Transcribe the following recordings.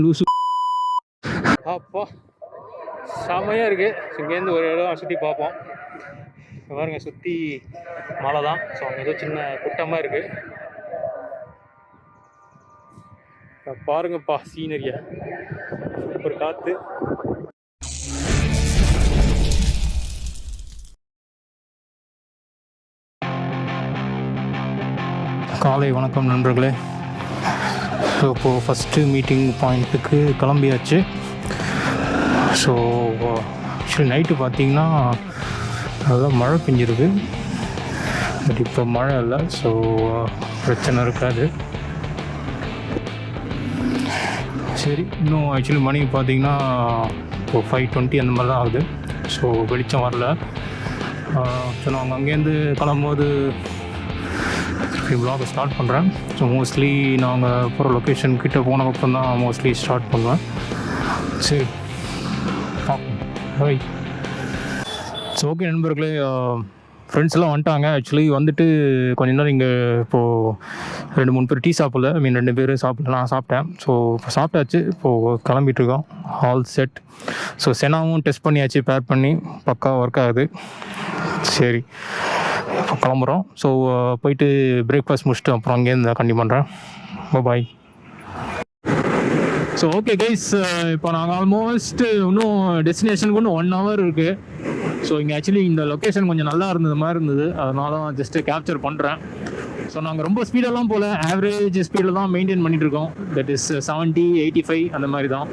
லூசு. அப்பா செம்மையாக இருக்குது. இங்கேருந்து ஒரு இடம் சுற்றி பார்ப்போம். பாருங்க சுற்றி மலை தான். ஸோ அங்கே ஏதோ சின்ன குட்டமாக இருக்குது. பாருங்கப்பா சீனரியா, சூப்பர் காற்று. காலை வணக்கம் நண்பர்களே. ஸோ இப்போது ஃபஸ்ட்டு மீட்டிங் பாயிண்ட்டுக்கு கிளம்பியாச்சு. ஸோ ஆக்சுவலி நைட்டு பார்த்திங்கன்னா நல்லா மழை பெஞ்சிருக்கு. பட் இப்போ மழை இல்லை, ஸோ பிரச்சனை இருக்காது. சரி, இன்னும் ஆக்சுவலி மணி பார்த்திங்கன்னா இப்போ 5:20 அந்த மாதிரி தான் ஆகுது. ஸோ வெளிச்சம் வரல. ஸோ நாங்கள் அங்கேருந்து கிளம்பும்போது vlog ஸ்டார்ட் பண்ணுறேன். ஸோ மோஸ்ட்லி நாங்கள் போகிற லொக்கேஷன் கிட்டே போனதுக்கப்புறம் தான் மோஸ்ட்லி ஸ்டார்ட் பண்ணுவேன். சரி ஹாய். ஸோ ஓகே நண்பர்களே, ஃப்ரெண்ட்ஸ் எல்லாம் வந்துட்டாங்க. ஆக்சுவலி வந்துட்டு கொஞ்ச நேரம் இங்கே இப்போது 2-3 பேர் டீ சாப்பிடல. 2 பேர் சாப்பிடல, நான் சாப்பிட்டேன். ஸோ இப்போ சாப்பிட்டாச்சு. இப்போது கிளம்பிட்டுருக்கோம். All set. ஸோ செனாவும் டெஸ்ட் பண்ணியாச்சு, பேர் பண்ணி பக்கா ஒர்க் ஆகுது. சரி இப்போ கிளம்புறோம். ஸோ போயிட்டு பிரேக்ஃபாஸ்ட் முடிச்சுட்டு அப்புறம் அங்கேருந்து கண்டிப்பாக பண்ணுறேன். பாய். ஸோ ஓகே கைஸ், இப்போ நாங்கள் ஆல்மோஸ்ட் இன்னும் டெஸ்டினேஷனுக்கு இன்னும் 1 hour இருக்குது. ஸோ இங்கே ஆக்சுவலி இந்த லொக்கேஷன் கொஞ்சம் நல்லா இருந்தது மாதிரி இருந்தது, அதனால தான் ஜஸ்ட்டு கேப்சர் பண்ணுறேன். ஸோ நாங்கள் ரொம்ப ஸ்பீடெல்லாம் போல், ஆவரேஜ் ஸ்பீடில் தான் மெயின்டைன் பண்ணிகிட்ருக்கோம். தட் இஸ் 70-85 அந்த மாதிரி தான்.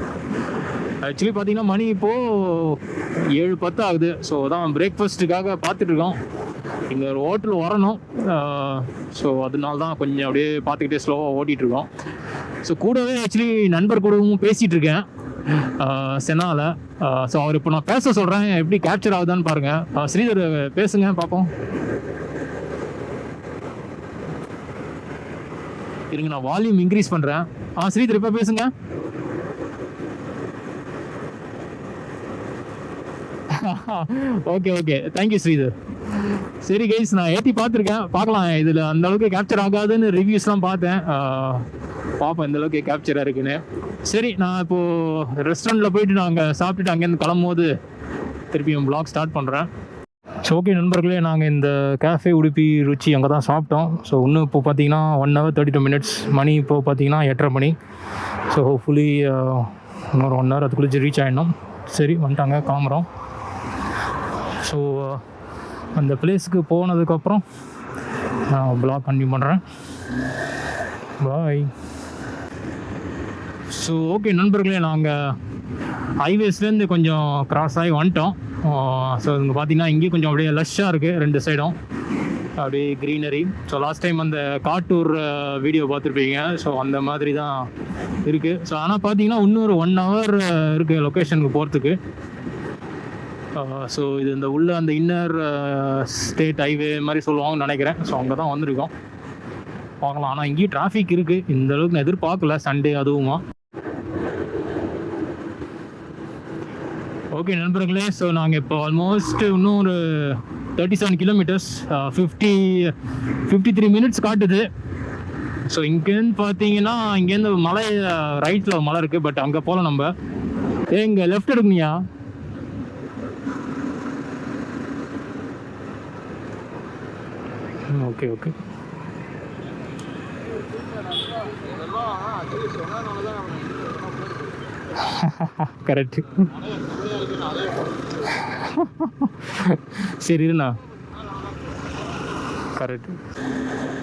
ஆக்சுவலி பார்த்திங்கன்னா மணி இப்போது 7:10 ஆகுது. ஸோ தான் பிரேக்ஃபாஸ்ட்டுக்காக பார்த்துட்ருக்கோம். இங்கே ஒரு ஹோட்டல் வரணும். ஸோ அதனால தான் கொஞ்சம் அப்படியே பார்த்துக்கிட்டே ஸ்லோவாக ஓட்டிகிட்ருக்கோம். ஸோ கூடவே ஆக்சுவலி நண்பர் கூடவும் பேசிகிட்ருக்கேன் செனாவில். ஸோ அவர் இப்போ நான் பேச சொல்கிறேன், எப்படி கேப்சர் ஆகுதான்னு பாருங்கள். ஸ்ரீதர் பேசுங்க பார்ப்போம். இருங்க, நான் வால்யூம் இன்க்ரீஸ் பண்ணுறேன். ஸ்ரீதர் இப்போ பேசுங்க. Okay okay, thank you Sridhar. சரி கைஸ், நான் ஏற்றி பார்த்துருக்கேன், பார்க்கலாம் இதில் அந்தளவுக்கு கேப்சர் ஆகாதுன்னு ரிவ்யூஸ்லாம் பார்த்தேன். பார்ப்போம் எந்தளவுக்கு கேப்சராக இருக்குன்னு. சரி, நான் இப்போது ரெஸ்டாரண்ட்டில் போயிட்டு நாங்கள் சாப்பிட்டுட்டு அங்கேருந்து கிளம்பும்போது திருப்பியும் vlog ஸ்டார்ட் பண்ணுறேன். ஸோ ஓகே நண்பர்களே, நாங்கள் இந்த கேஃபே உடுப்பி ருச்சி அங்கே தான் சாப்பிட்டோம். ஸோ இன்னும் இப்போ பார்த்தீங்கன்னா 1 hour 32 minutes. மணி இப்போது பார்த்தீங்கன்னா 8:30 மணி. ஸோ ஹோப்ஃபுல்லி இன்னொரு 1 hour அதுக்குள்ளே ரீச் ஆகிடணும். சரி வந்துட்டாங்க, கிளம்புறோம். ஸோ அந்த பிளேஸுக்கு போனதுக்கப்புறம் நான் vlog கண்டினியூ பண்ணுறேன். பாய். ஸோ ஓகே நண்பர்களே, நாங்கள் ஹைவேஸ்லேருந்து கொஞ்சம் கிராஸ் ஆகி வந்துட்டோம். ஸோ இங்கே பார்த்தீங்கன்னா இங்கேயும் கொஞ்சம் அப்படியே லஷ்ஷாக இருக்குது, 2 சைடும் அப்படியே க்ரீனரி. ஸோ லாஸ்ட் டைம் அந்த காட்டூர் வீடியோ பார்த்துருப்பீங்க. ஸோ அந்த மாதிரி தான் இருக்குது. ஸோ ஆனால் பார்த்தீங்கன்னா இன்னொரு 1 hour இருக்குது லொக்கேஷனுக்கு போகிறதுக்கு. ஸோ இது இந்த உள்ள அந்த இன்னர் ஸ்டேட் ஹைவே மாதிரி சொல்லுவாங்கன்னு நினைக்கிறேன். ஸோ அங்கே தான் வந்திருக்கோம், பார்க்கலாம். ஆனால் இங்கேயும் டிராஃபிக் இருக்குது, இந்த அளவுக்கு நான் எதிர்பார்க்கல, சண்டே அதுவுமா. ஓகே நண்பர்களே, ஸோ நாங்கள் இப்போ ஆல்மோஸ்ட் இன்னும் ஒரு 37 kilometers, 53 minutes காட்டுது. ஸோ இங்கேருந்து பார்த்தீங்கன்னா இங்கேருந்து மலை ரைட்டில் மலை இருக்குது, பட் அங்கே போகல நம்ம. இங்கே லெஃப்ட் எடுக்கணியா? Okay okay. கரெக்டு. சரி இருண்ணா, கரெக்டு.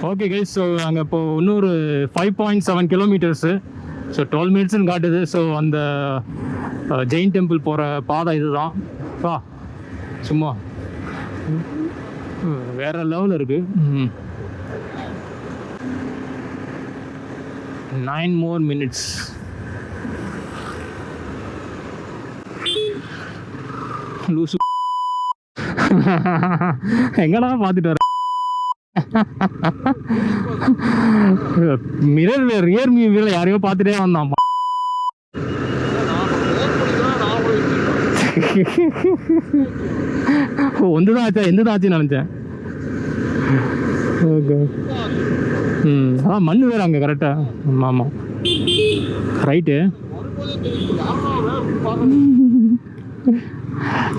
ஓகே கைஸ், ஸோ நாங்கள் இப்போது இன்னொரு 5.7 kilometers. ஸோ 12 minutes காட்டுது. ஸோ அந்த ஜெயின் டெம்பிள் போகிற பாதை இது தான். சும்மா வேற லெவலில் இருக்குது. 9 more minutes. லூசு எங்கடா பார்த்துட்டு வர? மிரர் ரியர் மியூவில் யாரையோ பார்த்துட்டே வந்தான். ஒன்றுதான் ஆச்சா, எந்த தான் ஆச்சுன்னு நினச்சேன். ஓகே. மண் வேறு அங்கே கரெக்டாக. ஆமாம் ரைட்டு.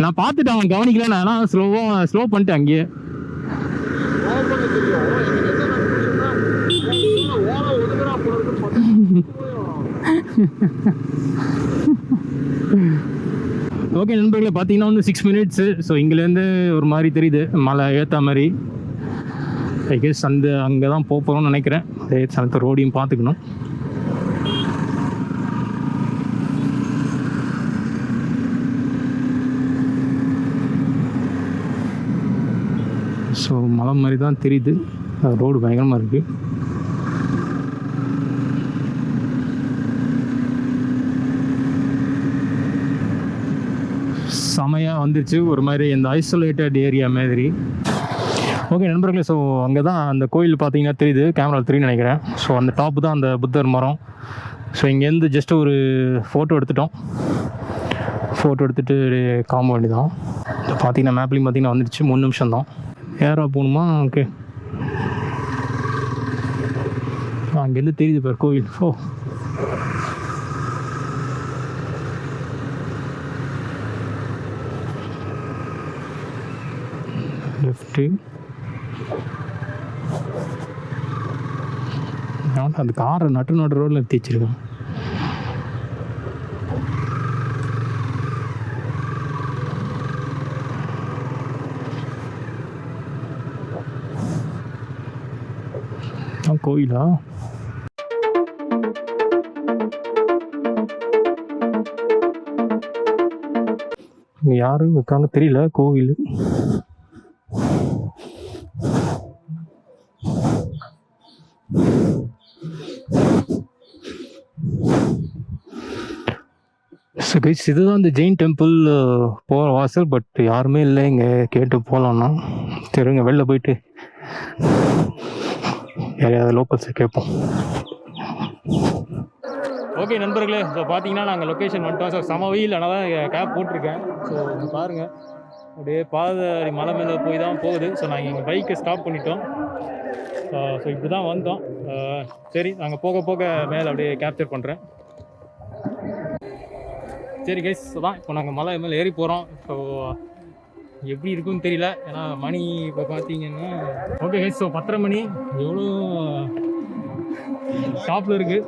நான் பார்த்துட்டேன், அவன் கவனிக்கல. நான் ஸ்லோ பண்ணிட்டேன் அங்கேயே. ஓகே நண்பர்களே, பார்த்தீங்கன்னா இன்னும் 6 மினிட்ஸு. ஸோ இங்கேருந்து ஒரு மாதிரி தெரியுது, மலை ஏற்ற மாதிரி. ஐ கெஸ் அங்கே தான் போகிறோம்னு நினைக்கிறேன். அந்த ரோடையும் பார்த்துக்கணும். ஸோ மலை மாதிரி தான் தெரியுது, ரோடு பயங்கரமாக இருக்குது. செமையாக வந்துருச்சு, ஒரு மாதிரி இந்த ஐசோலேட்டட் ஏரியா மாதிரி. ஓகே நண்பர்களே, ஸோ அங்கே தான் அந்த கோயில் பார்த்தீங்கன்னா தெரியுது, கேமரா தெரியும்னு நினைக்கிறேன். ஸோ அந்த டாப்பு தான் அந்த புத்தர் மரம். ஸோ இங்கேருந்து ஜஸ்ட் ஒரு ஃபோட்டோ எடுத்துட்டோம். ஃபோட்டோ எடுத்துகிட்டு காம்ப வேண்டியதான். பார்த்தீங்கன்னா மேப்லேயும் பார்த்தீங்கன்னா வந்துடுச்சு, 3 நிமிஷம் தான். ஏரா போகணுமா? ஓகே, அங்கேருந்து தெரியுது பார் கோயில். ஓ, லெஃப்ட்டு. அந்த காரை நட்டு ரோடில் நிறுத்தி வச்சிருக்கேன். கோயிலா? இங்கே யாரும் இருக்காங்க தெரியல. கோவில் இதுதான் இந்த ஜெயின் டெம்பிள் போகிற வாசல். பட் யாருமே இல்லை இங்கே. கேட்டு போகலான்னா சரிங்க, வெளில போயிட்டு யாரையாவது லோக்கல்ஸை கேட்போம். ஓகே நண்பர்களே, ஸோ பார்த்தீங்கன்னா நாங்கள் லொக்கேஷன் வந்துட்டோம். ஸோ செம வெயில், ஆனால் தான் கேப் போட்டிருக்கேன். ஸோ பாருங்கள், அப்படியே பாதை மலை மேலே போய் தான் போகுது. ஸோ நாங்கள் எங்கள் பைக்கை ஸ்டாப் பண்ணிட்டோம். ஸோ இப்படி தான் வந்தோம். சரி, நாங்கள் போக போக மேலே அப்படியே கேப்சர் பண்ணுறேன். சரி கைஸ், தான் இப்போ நாங்கள் மலை மேலே ஏறி போகிறோம். ஸோ எப்படி இருக்குன்னு தெரியல, ஏன்னா மணி இப்போ பார்த்தீங்கன்னா ஓகே கைஸ், ஸோ 10:30 மணி. எவ்வளோ ஷாப்பில் இருக்குது.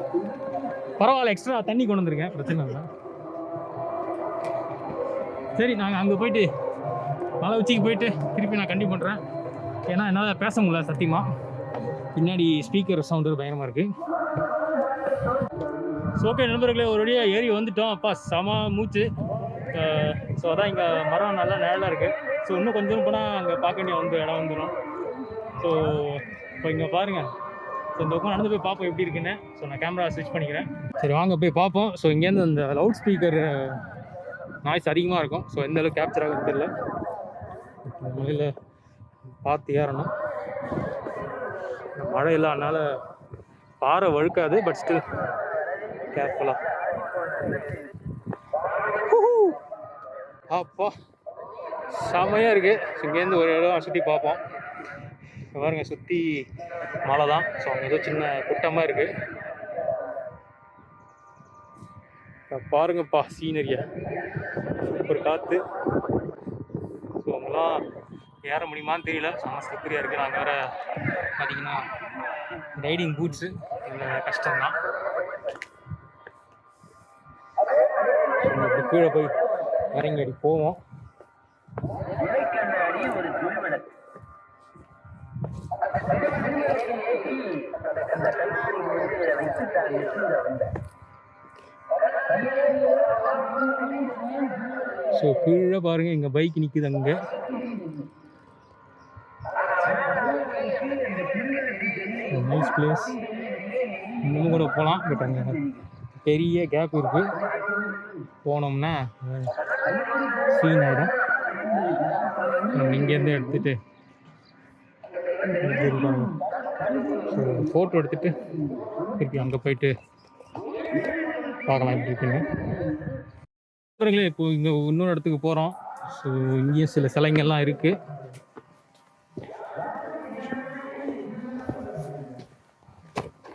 பரவாயில்ல, எக்ஸ்ட்ரா தண்ணி கொண்டு வந்திருக்கேன், பிரச்சனை இல்லை. சரி, நாங்கள் அங்கே போயிட்டு மலை உச்சிக்கு போயிட்டு திருப்பி நான் கண்டிப்பாக பண்ணுறேன். ஏன்னா என்னால் பேச முடியல சத்தியமாக, பின்னாடி ஸ்பீக்கர் சவுண்டு பயங்கரமாக இருக்குது. ஸோ ஓகே நண்பர்களே, ஒரு வழியாக ஏறி வந்துட்டோம். அப்பா செம மூச்சு. ஸோ அதான் இங்கே மரம் நல்லா நிழலாக இருக்குது. ஸோ இன்னும் கொஞ்சம் போனால் அங்கே பார்க்க வேண்டிய இடம் வந்துடும். ஸோ இப்போ இங்கே பாருங்கள். ஸோ இந்த பக்கம் நடந்து போய் பார்ப்போம் எப்படி இருக்குன்னு. ஸோ நான் கேமரா ஸ்விட்ச் பண்ணிக்கிறேன். சரி வாங்க போய் பார்ப்போம். ஸோ இங்கேருந்து இந்த லவுட் ஸ்பீக்கர் நாய்ஸ் அதிகமாக இருக்கும். ஸோ எந்த அளவுக்கு கேப்சர் ஆகுன்னு தெரியல. மழையில் பார்த்து ஏறணும். மழை இல்லை, அதனால் பாறை வழுக்காது. பட் ஸ்டில் கேர்ஃபுல்லாக. அப்பா செமையாக இருக்குது. ஸோ இங்கேருந்து ஒரு இடம் சுற்றி பார்ப்போம். பாருங்க, சுற்றி மலை தான். ஸோ அங்கே ஏதோ சின்ன குட்டமாக இருக்குது. பாருங்கப்பா சீனரியை, சூப்பர் காற்று. ஸோ அவங்களாம் ஏற முடியுமான்னு தெரியல, செம்ம ஸ்லிப்பரியாக இருக்குது. நாங்கள் வேறு பார்த்தீங்கன்னா ரைடிங் பூட்ஸு, கஷ்டம்தான். கீழே போய் இறங்கி அடி போவோம். ஸோ கீழே பாருங்க, எங்க பைக் நிற்குது அங்கே. Nice place. இன்னும் கூட போகலாம். பட் அங்கே பெரிய கேப் இருக்கு, போனோம்னா சீன் ஆகிடும். நம்ம இங்கேருந்து எடுத்துகிட்டு ஃபோட்டோ எடுத்துகிட்டு திருப்பி அங்கே போயிட்டு பார்க்கலாம் எப்படி இருக்குன்னு. இப்போ இங்கே இன்னொரு இடத்துக்கு போகிறோம். ஸோ இங்கேயும் சில சிலைங்கள்லாம் இருக்குது.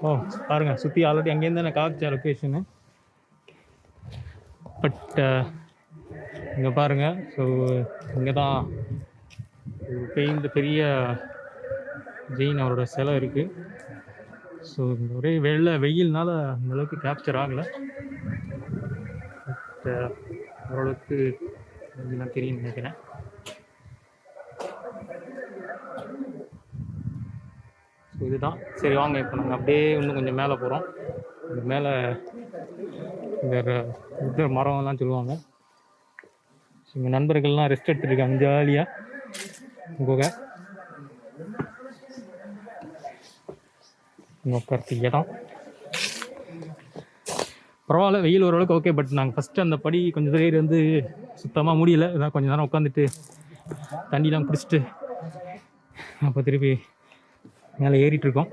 ஓ பாருங்கள், சுற்றி ஆல்ரெடி அங்கேருந்து நான் காமிச்ச லொக்கேஷனு. பட் இங்கே பாருங்கள். ஸோ இங்கே தான் இந்த பெரிய ஜெயின் அவரோட சிலை இருக்குது. ஸோ ஒரே வெயில்னால அந்தளவுக்கு கேப்சர் ஆகலை. பட் ஓரளவுக்கு இதெல்லாம் தெரியும்னு நினைக்கிறேன். ஸோ இதுதான். சரி வாங்க, இப்போ நாங்கள் அப்படியே இன்னும் கொஞ்சம் மேலே போகிறோம். இந்த மேலே இந்த மரம்லாம் சொல்லுவாங்க. ஸோ எங்கள் நண்பர்கள்லாம் ரெஸ்ட் எடுத்துருக்காங்க ஜாலியாக குகை உட்கார்த்து இடம். பரவாயில்ல, வெயில் ஓரளவுக்கு ஓகே. பட் நாங்கள் ஃபஸ்ட்டு அந்த படி கொஞ்சம் பேர் வந்து சுத்தமாக முடியல. இதான் கொஞ்சம் நேரம் உட்காந்துட்டு தண்ணிலாம் குடிச்சிட்டு அப்போ திருப்பி மேலே ஏறிட்டுருக்கோம்.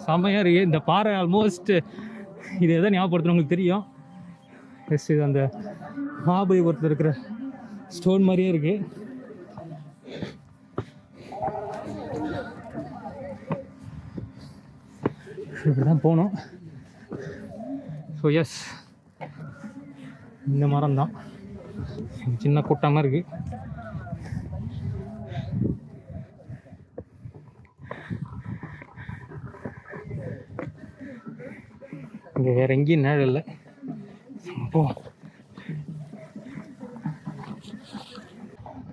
செம்மையாக இருக்குது இந்த பாறை. ஆல்மோஸ்ட் இது எதை ஞாபகப்படுத்தணும் உங்களுக்கு தெரியும். எஸ், இது அந்த மகாபலிபுரத்தில் இருக்கிற ஸ்டோன் மாதிரியே இருக்குது. இப்படி தான் போகணும். ஸோ எஸ், இந்த மரம் தான் சின்ன கூட்டமாக இருக்குது. இங்கே வேறு எங்கேயும் நேரம் இல்லை. போ.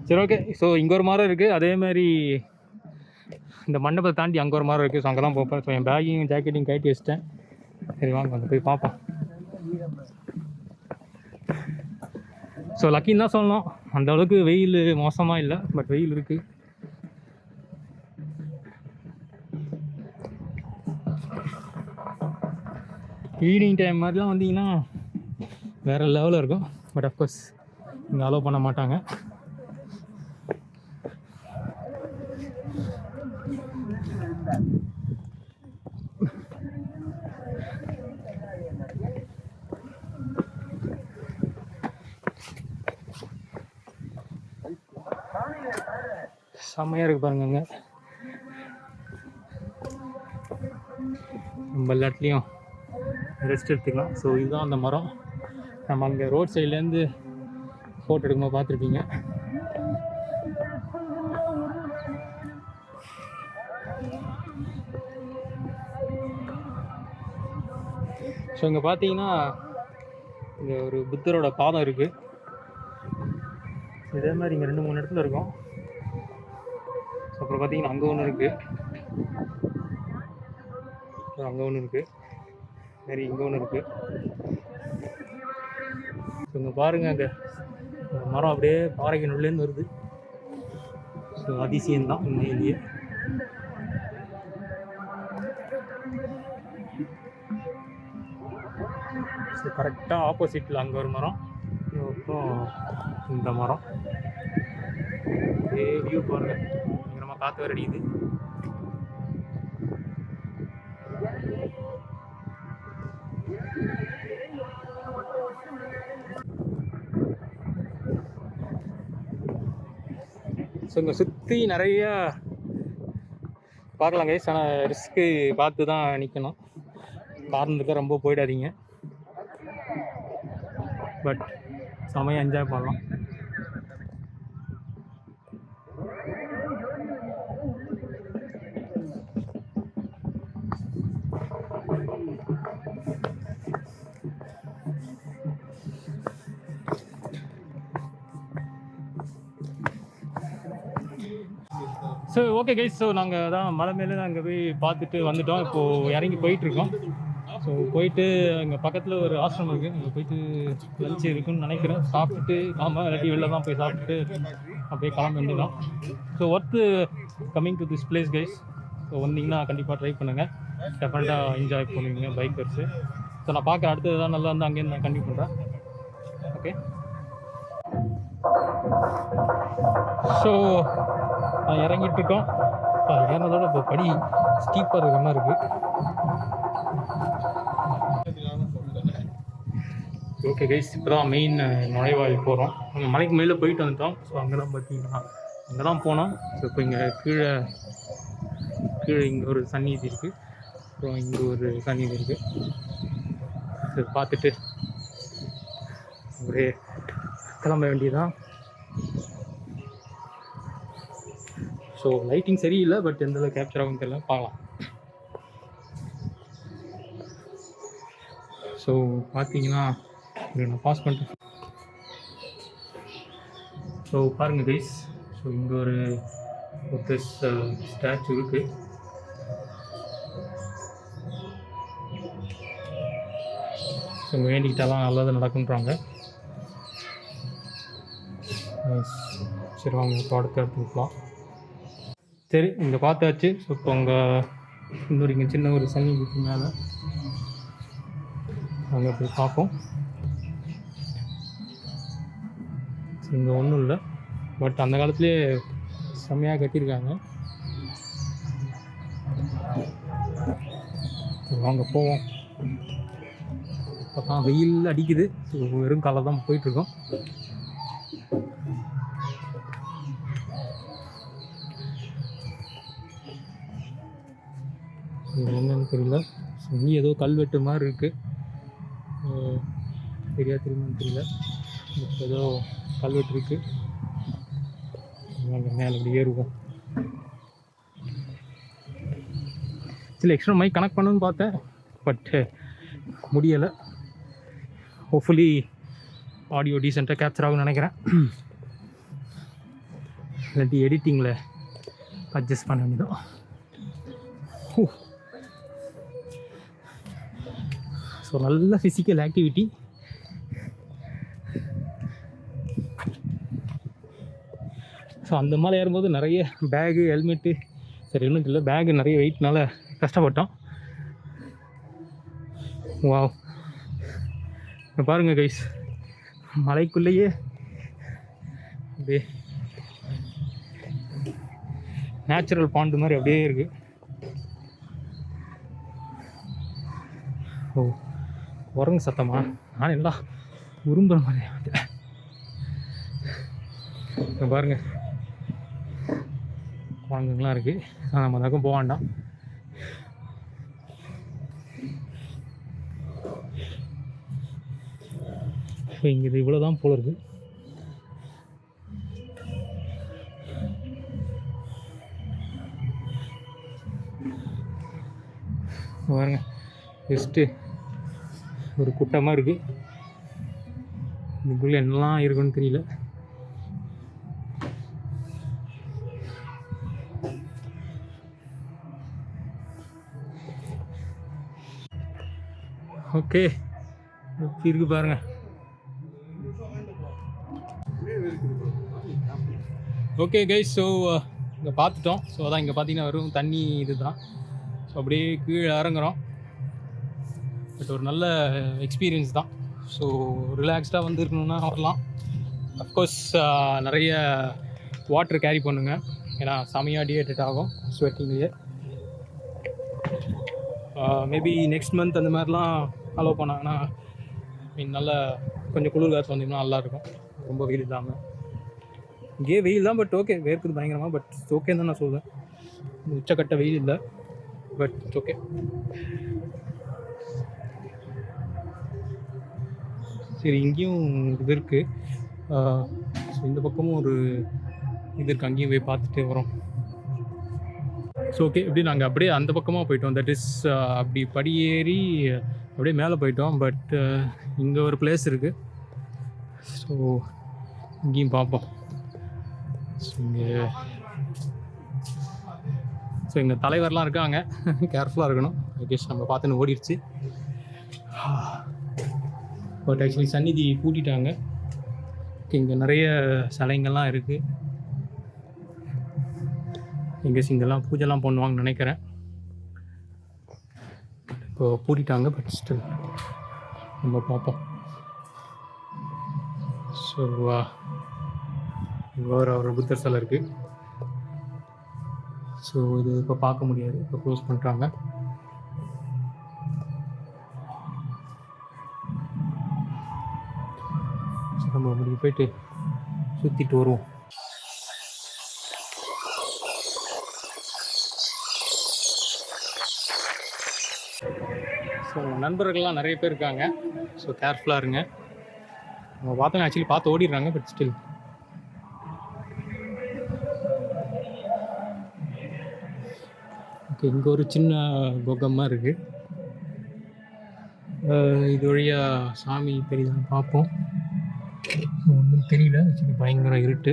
சரி ஓகே. ஸோ இங்கே ஒரு மரம் இருக்குது. அதே மாதிரி இந்த மண்டபத்தை தாண்டி அங்கே ஒரு மரம் இருக்குது. ஸோ அங்கே தான் போப்பேன். ஸோ என் பேக்கையும் ஜாக்கெட்டையும் கட்டி வச்சிட்டேன். சரி வாங்க அங்கே போய் பார்ப்போம். ஸோ லக்கின்னு தான் சொல்லணும். அந்த அளவுக்கு வெயில் மோசமாக இல்லை, பட் வெயில் இருக்குது. ஈவினிங் டைம் மாதிரிலாம் வந்தீங்கன்னா வேறு லெவலில் இருக்கும். பட் அஃப்கோர்ஸ் இங்கே அலோவ் பண்ண மாட்டாங்க. செம்மையாக இருக்குது பாருங்க. நம்ம எல்லாத்துலேயும் ரெஸ்ட் எடுத்துக்கலாம். ஸோ இதுதான் அந்த மரம். நம்ம அங்கே ரோட் சைட்லேருந்து ஃபோட்டோ எடுக்கும்போது பார்த்துருப்பீங்க. ஸோ இங்கே பார்த்தீங்கன்னா இங்கே ஒரு புத்தரோட பாதம் இருக்குது. இதே மாதிரி இங்கே 2-3 இடத்துல இருக்கும். ஸோ அப்புறம் பார்த்தீங்கன்னா அங்கே ஒன்று இருக்குது, அங்கே ஒன்று இருக்குது, சரி இங்கே ஒன்று இருக்குது. ஸோ இங்கே பாருங்கள், அங்கே இந்த மரம் அப்படியே பாறைக்கு நுள்ளேருந்து வருது. ஸோ அதிசயம்தான் உண்மையிலேயே. ஸோ கரெக்டாக ஆப்போசிட்டில் அங்கே ஒரு மரம், அப்புறம் இந்த மரம். வியூ பாருங்கள், பயங்கரமாக காற்று வர அடிக்குது. ஸோ இங்கே சுற்றி நிறையா பார்க்கலாம் கைஸ். ஆனால் ரிஸ்க்கு பார்த்து தான் நிற்கணும். காரணத்துக்கு ரொம்ப போயிடாதீங்க. பட் செமையாக என்ஜாய் பண்ணலாம். ஸோ ஓகே கைஸ், ஸோ நாங்கள் தான் மலை மேலே நாங்கள் போய் பார்த்துட்டு வந்துட்டோம். இப்போது இறங்கி போயிட்டுருக்கோம். ஸோ போயிட்டு அங்கே பக்கத்தில் ஒரு ஆசிரமம் இருக்குது, அங்கே போயிட்டு லஞ்ச் இருக்குன்னு நினைக்கிறேன். சாப்பிட்டுட்டு இல்லாட்டி வெளில தான் போய் சாப்பிட்டுட்டு அப்படியே கிளம்ப வேண்டியதான். So worth coming to this place guys. So வந்தீங்கன்னா கண்டிப்பாக ட்ரை பண்ணுங்கள், டெஃபினட்டாக என்ஜாய் பண்ணுவீங்க பைக்கர்ஸு. ஸோ நான் பார்க்குற அடுத்தது தான் நல்லா வந்து அங்கேருந்து நான் கண்டிப்பாக பண்ணுறேன். ஓகே, ஸோ நான் இறங்கிட்டு இருக்கோம். ஏறதோட இப்போ படி ஸ்டீப்பாக இருக்கிற மாதிரி இருக்குது. ஓகே கைஸ், இப்போ தான் மெயின் நுழைவாயில் போகிறோம். நம்ம மலைக்கு மேலே போயிட்டு வந்துட்டோம். ஸோ அங்கே தான் பார்த்தீங்கன்னா அங்கே தான் போனோம். ஸோ இப்போ இங்கே கீழே கீழே இங்கே ஒரு சந்நிதி இருக்குது, அப்புறம் இங்கே ஒரு சந்நிதி இருக்குது. ஸோ பார்த்துட்டு அப்படியே கிளம்ப வேண்டியதான். ஸோ லைட்டிங் சரியில்லை, பட் எந்த கேப்சர் ஆகும் தெரியல, பார்க்கலாம். ஸோ பார்த்தீங்கன்னா நான் பாஸ் பண்ணிட்டேன். ஸோ பாருங்கள் கைஸ், ஸோ இங்கே ஒரு ஸ்டாச்சு இருக்குது. ஸோ இங்கே வேண்டிக்கிட்டாலாம் நல்லது நடக்குன்றாங்க. சரி வாங்க இப்போ அடுத்த இடத்துக்கு போகலாம். சரி இங்கே பார்த்தாச்சு. ஸோ இப்போ அங்கே இன்னொரு இங்கே சின்ன ஒரு சன்னிதிக்கு மேலே அங்கே போய் பார்ப்போம். இங்கே ஒன்றும் இல்லை, பட் அந்த காலத்துலேயே செம்மையாக கட்டியிருக்காங்க. வாங்க போவோம். இப்போ தான் வெயில் அடிக்குது, வெறும் காலம் தான் போயிட்டுருக்கோம். என்னன்னு தெரியல, இங்கே ஏதோ கல்வெட்டு மாதிரி இருக்குது, சரியா தெரியுமான்னு தெரியல. இப்போ ஏதோ கல்வெட்டு இருக்குது. மேலே இப்படி ஏறுவோம். சில எக்ஸ்ட்ரா மைக் கனெக்ட் பண்ணணும்னு பார்த்தேன், பட் முடியலை. ஹோப்ஃபுல்லி ஆடியோ டீசெண்டாக கேப்சர் ஆகும்னு நினைக்கிறேன். இல்லாட்டி எடிட்டிங்கில் அட்ஜஸ்ட் பண்ண வேண்டியதான். ஸோ நல்ல ஃபிசிக்கல் ஆக்டிவிட்டி. ஸோ அந்த மேலே ஏறும்போது நிறைய பேகு, ஹெல்மெட்டு, சரி ஒன்றும் இல்லை, பேகு நிறைய வெயிட்னால கஷ்டப்பட்டோம். வாவ், இப்போ பாருங்கள் கைஸ், மலைக்குள்ளேயே அப்படியே நேச்சுரல் பாண்டு மாதிரி அப்படியே இருக்குது. ஓ குரங்கு சத்தமா? நான் எல்லாம் உரும்புற மாதிரி. இப்போ பாருங்கள் குரங்குங்களாம் இருக்குது. நம்ம அந்த பக்கம் போக வேண்டாம். இங்கே இது இவ்வளோ தான் போல இருக்குது. பாருங்க ஜஸ்ட்டு ஒரு கூட்டமாக இருக்குது. இதுக்குள்ளே என்னெல்லாம் இருக்குன்னு தெரியல. ஓகே எப்படி இருக்குது பாருங்கள். ஓகே கைஸ், ஸோ இங்கே பார்த்துட்டோம். ஸோ அதான் இங்கே பார்த்தீங்கன்னா வெறும் தண்ணி இது தான். ஸோ அப்படியே கீழே இறங்குறோம். பட் ஒரு நல்ல எக்ஸ்பீரியன்ஸ் தான். ஸோ ரிலாக்ஸ்டாக வந்து இருக்கணும்னா வரலாம். அஃப்கோர்ஸ் நிறைய வாட்டர் கேரி பண்ணுங்க, ஏன்னா செமையாக டிஹைட்ரேட் ஆகும் ஸ்வெட்டிங்லேயே. மேபி நெக்ஸ்ட் மந்த் அந்த மாதிரிலாம் அலோவ் பண்ணாங்கன்னா நல்ல கொஞ்சம் குளிர் காற்று வந்தீங்கன்னா நல்லாயிருக்கும், ரொம்ப வெயில் இல்லாமல். இங்கே வெயில் தான், பட் ஓகே வேர்க்குது பயங்கரமாக, பட் ஓகேன்னு தான் நான் சொல்லுவேன். உச்சக்கட்ட வெயில் இல்லை, பட் ஓகே. சரி இங்கேயும் இது இருக்குது. ஸோ இந்த பக்கமும் ஒரு இது இருக்குது, அங்கேயும் போய் பார்த்துட்டு வரோம். ஸோ ஓகே, இப்படி நாங்கள் அப்படியே அந்த பக்கமாக போயிட்டோம். தட் இஸ் அப்படி படியேறி அப்படியே மேலே போயிட்டோம். பட் இங்கே ஒரு பிளேஸ் இருக்குது, ஸோ இங்கேயும் பார்ப்போம். ஸோ இங்கே தலைவர்லாம் இருக்காங்க, கேர்ஃபுல்லாக இருக்கணும். ஐகெஸ் நம்ம பார்த்துன்னு ஓடிடுச்சு. பட் ஆக்சுவலி சந்நிதி பூட்டிட்டாங்க. இங்கே நிறைய சிலைங்கள்லாம் இருக்குது. இங்கே இங்கெல்லாம் பூஜைலாம் பண்ணுவாங்கன்னு நினைக்கிறேன். இப்போ பூட்டிட்டாங்க, பட் ஸ்டில் நம்ம பார்ப்போம். ஸோ ஒரு புத்தர் சிலை இருக்குது. ஸோ இது இப்போ பார்க்க முடியாது, இப்போ க்ளோஸ் பண்ணுறாங்க. ஸோ நம்ம அப்படி போயிட்டு சுற்றிட்டு வருவோம். நண்பர்கள்லாம் நிறைய பேர் இருக்காங்க. ஸோ கேர்ஃபுல்லாக இருங்க. அவங்க பார்த்தோம் ஆக்சுவலி பார்த்து ஓடிடுறாங்க, பட் ஸ்டில். ஓகே, இங்கே ஒரு சின்ன குகமாக இருக்குது. இது வழியாக சாமி தெரியுதான்னு பார்ப்போம். ஒன்றும் தெரியல, ஆக்சுவலி பயங்கர இருட்டு.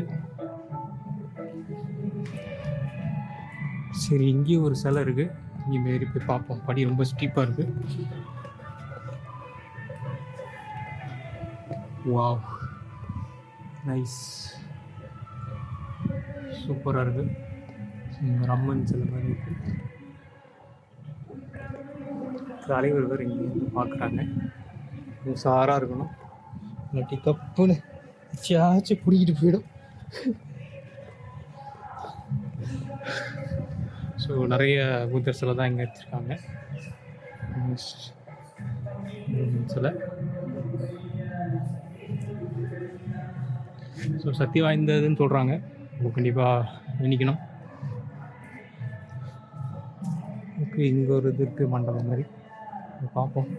சரி, இங்கேயும் ஒரு சிலை இருக்குது, இங்கே மாரி போய் பார்ப்போம். படி ரொம்ப ஸ்டீப்பாக இருக்குது. வாவ், நைஸ், சூப்பராக இருக்குது. ரம்மன் சிலை மாதிரி இருக்குது. தலைவர் இங்கே வந்து பார்க்குறாங்க. உஷாராக இருக்கணும், இல்லாட்டி கப்புன்னு சாச்சு பிடிக்கிட்டு போயிடும். ஸோ நிறைய புத்தர் சிலை தான் இங்கே வச்சுருக்காங்க. சிலை ஸோ சக்தி வாய்ந்ததுன்னு சொல்கிறாங்க. கண்டிப்பாக வேண்டிக்கணும். ஓகே, இங்கே ஒரு இது இருக்குது, மண்டபம் மாதிரி. பார்ப்போம்.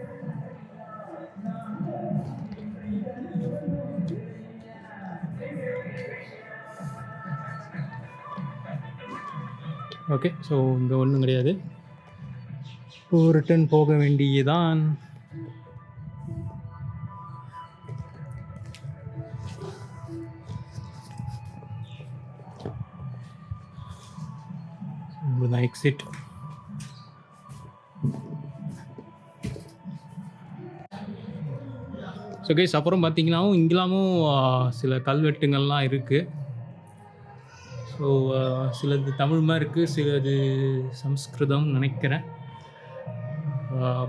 ஓகே, ஸோ இங்கே ஒன்றும் கிடையாது. ரிட்டர்ன் போக வேண்டியதான். இதுதான் எக்ஸிட். ஸோ கைஸ், அப்புறம் பார்த்தீங்கன்னா இங்கெல்லாமும் சில கல்வெட்டுங்கள்லாம் இருக்குது. ஸோ சிலது தமிழ் மாதிரி இருக்குது, சிலது சம்ஸ்கிருதம் நினைக்கிறேன்.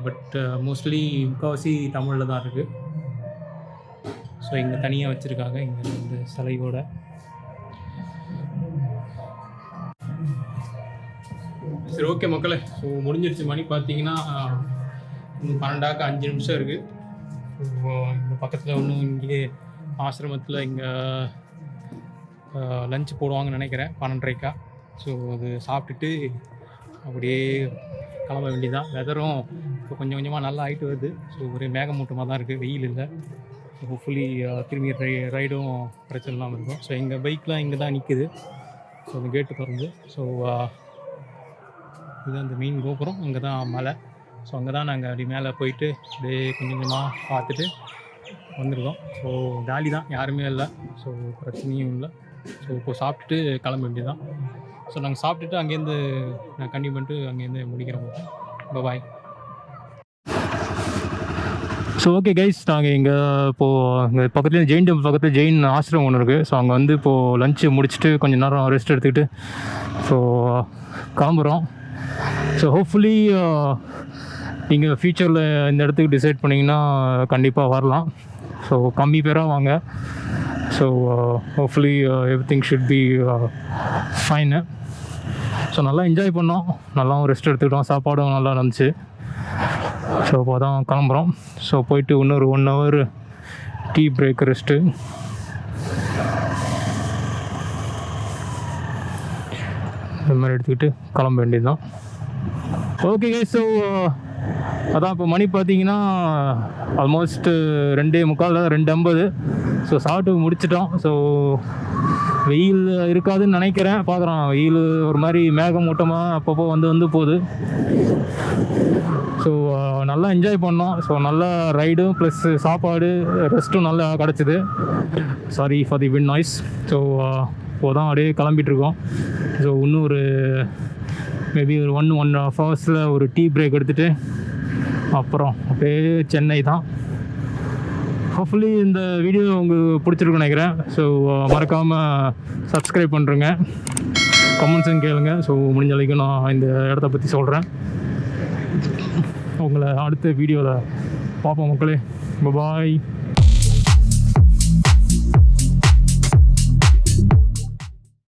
பட் மோஸ்ட்லி முக்கால்வாசி தமிழில் தான் இருக்குது. ஸோ இங்கே தனியாக வச்சுருக்காங்க, இங்கே இந்த சிலையோட. சரி, ஓகே மக்களே, ஸோ முடிஞ்சிருச்சு. மணி பார்த்தீங்கன்னா 12 5 நிமிஷம் இருக்குது. இந்த பக்கத்தில் ஒன்றும் இங்கே ஆசிரமத்தில் இங்கே லஞ்ச் போடுவாங்கன்னு நினைக்கிறேன் 12:30. ஸோ அது சாப்பிட்டுட்டு அப்படியே கிளம்ப வேண்டியதான். வெதரும் இப்போ கொஞ்சம் கொஞ்சமாக நல்லா ஆகிட்டு வருது. ஸோ ஒரே மேகமூட்டமாக தான் இருக்குது, வெயில் இல்லை. ஹோப்ஃபுல்லி திரும்பி ரைடும் பிரச்சனை இல்லாமல் இருக்கும். ஸோ எங்கள் பைக்லாம் இங்கே தான் நிற்குது. ஸோ அந்த கேட்டு திறந்து. ஸோ இதுதான் அந்த மெயின் கோபுரம், அங்கே தான் மலை. ஸோ அங்கே தான் நாங்கள் அப்படி மேலே போயிட்டு அப்படியே கொஞ்சம் கொஞ்சமாக பார்த்துட்டு வந்திருக்கோம். ஸோ ஜாலி தான், யாருமே இல்லை, ஸோ பிரச்சனையும் இல்லை. ஸோ இப்போ சாப்பிட்டுட்டு கிளம்ப வேண்டியதான். ஸோ நாங்கள் சாப்பிட்டுட்டு அங்கேருந்து நான் கண்டினியூ பண்ணிட்டு அங்கேருந்து முடிக்கிறோம். பாய். ஸோ ஓகே கைஸ், நாங்கள் இங்கே இப்போது இங்கே பக்கத்தில் ஜெயின் டெம்பிள் பக்கத்தில் ஜெயின் ஆசிரமம் ஒன்று இருக்குது. ஸோ அங்கே வந்து இப்போது லஞ்சு முடிச்சுட்டு கொஞ்சம் நேரம் ரெஸ்ட் எடுத்துக்கிட்டு ஸோ கிளம்புறோம். ஸோ ஹோப்ஃபுல்லி நீங்கள் ஃப்யூச்சரில் இந்த இடத்துக்கு டிசைட் பண்ணிங்கன்னா கண்டிப்பாக வரலாம். ஸோ கம்மி பேராக வாங்க. So hopefully everything should be fine. So நல்லா என்ஜாய் பண்ணோம், நல்லாவும் ரெஸ்ட் எடுத்துக்கிட்டோம், சாப்பாடும் நல்லா இருந்துச்சு. ஸோ இப்போ தான் கிளம்புறோம். ஸோ போயிட்டு இன்னொரு 1 hour டீ பிரேக் ரெஸ்ட்டு. இது மாதிரி எடுத்துக்கிட்டு கிளம்ப வேண்டியது தான். ஓகே கைஸ், ஸோ அதான் இப்போ மணி பார்த்தீங்கன்னா ஆல்மோஸ்ட் 2:45 2:50. ஸோ சாப்பிட்டு முடிச்சிட்டோம். ஸோ வெயில் இருக்காதுன்னு நினைக்கிறேன், பார்க்குறோம். வெயில் ஒரு மாதிரி மேகமூட்டமாக அப்பப்போ வந்து போகுது. ஸோ நல்லா என்ஜாய் பண்ணோம். ஸோ நல்லா ரைடும் ப்ளஸ் சாப்பாடு ரெஸ்ட்டும் நல்லா கிடச்சிது. Sorry for the wind noise. So இப்போது தான் அப்படியே கிளம்பிகிட்ருக்கோம். ஸோ இன்னும் ஒரு மேபி ஒரு 1.5 hours ஒரு டீ பிரேக் எடுத்துகிட்டு அப்புறம் அப்படியே சென்னை தான். ஹோப்ஃபுல்லி இந்த வீடியோ உங்களுக்கு பிடிச்சிருக்குன்னு நினைக்கிறேன். ஸோ மறக்காமல் சப்ஸ்கிரைப் பண்ணுறேங்க, கமெண்ட்ஸும் கேளுங்க. ஸோ முடிஞ்ச வரைக்கும் நான் இந்த இடத்த பற்றி சொல்கிறேன். உங்களை அடுத்த வீடியோவில் பார்ப்போம் மக்களே. பாய்.